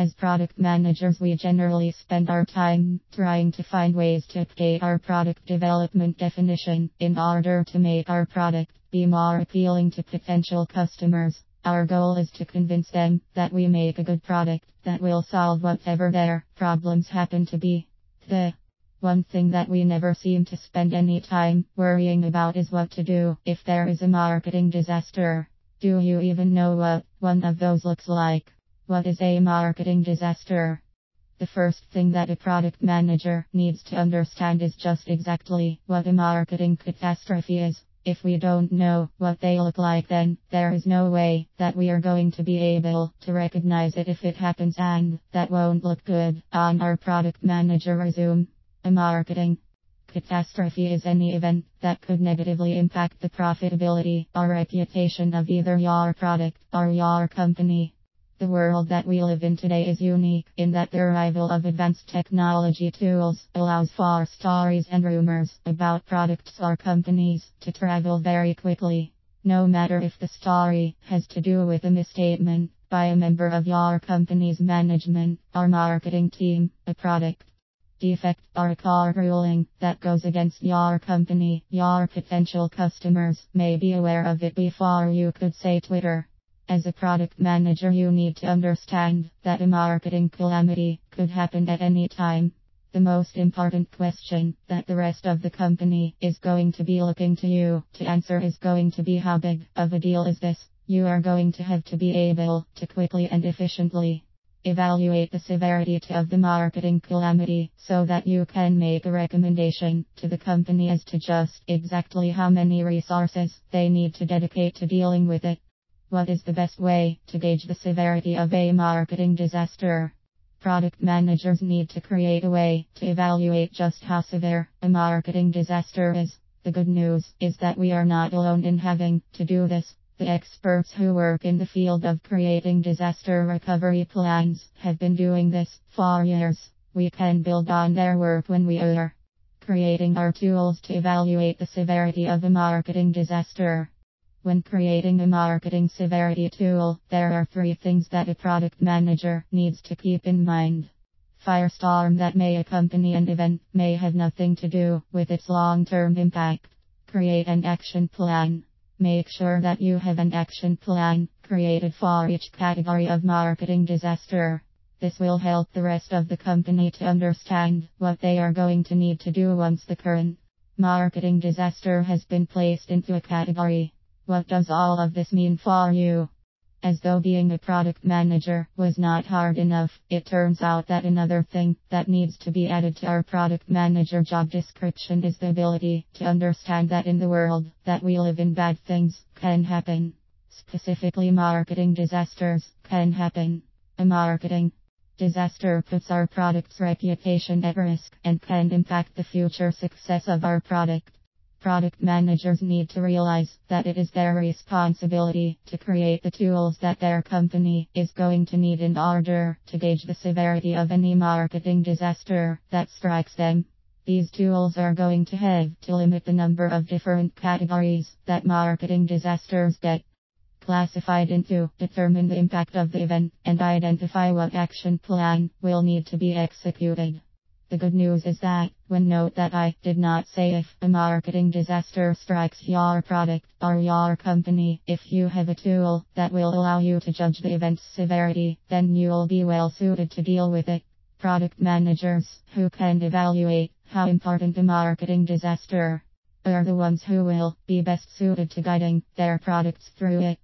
As product managers, we generally spend our time trying to find ways to update our product development definition in order to make our product be more appealing to potential customers. Our goal is to convince them that we make a good product that will solve whatever their problems happen to be. The one thing that we never seem to spend any time worrying about is what to do if there is a marketing disaster. Do you even know what one of those looks like? What is a marketing disaster? The first thing that a product manager needs to understand is just exactly what a marketing catastrophe is. If we don't know what they look like, then there is no way that we are going to be able to recognize it if it happens, and that won't look good on our product manager resume. A marketing catastrophe is any event that could negatively impact the profitability or reputation of either your product or your company. The world that we live in today is unique in that the arrival of advanced technology tools allows for stories and rumors about products or companies to travel very quickly. No matter if the story has to do with a misstatement by a member of your company's management or marketing team, a product defect or a court ruling that goes against your company, your potential customers may be aware of it before you could say Twitter. As a product manager, you need to understand that a marketing calamity could happen at any time. The most important question that the rest of the company is going to be looking to you to answer is going to be, how big of a deal is this? You are going to have to be able to quickly and efficiently evaluate the severity of the marketing calamity so that you can make a recommendation to the company as to just exactly how many resources they need to dedicate to dealing with it. What is the best way to gauge the severity of a marketing disaster? Product managers need to create a way to evaluate just how severe a marketing disaster is. The good news is that we are not alone in having to do this. The experts who work in the field of creating disaster recovery plans have been doing this for years. We can build on their work when we are creating our tools to evaluate the severity of a marketing disaster. When creating a marketing severity tool, there are 3 things that a product manager needs to keep in mind. Firestorm that may accompany an event may have nothing to do with its long-term impact. Create an action plan. Make sure that you have an action plan created for each category of marketing disaster. This will help the rest of the company to understand what they are going to need to do once the current marketing disaster has been placed into a category. What does all of this mean for you? As though being a product manager was not hard enough, it turns out that another thing that needs to be added to our product manager job description is the ability to understand that in the world that we live in, bad things can happen. Specifically, marketing disasters can happen. A marketing disaster puts our product's reputation at risk and can impact the future success of our product. Product managers need to realize that it is their responsibility to create the tools that their company is going to need in order to gauge the severity of any marketing disaster that strikes them. These tools are going to have to limit the number of different categories that marketing disasters get classified into, determine the impact of the event, and identify what action plan will need to be executed. The good news is that, note that I did not say if a marketing disaster strikes your product or your company. If you have a tool that will allow you to judge the event's severity, then you'll be well suited to deal with it. Product managers who can evaluate how important a marketing disaster are the ones who will be best suited to guiding their products through it.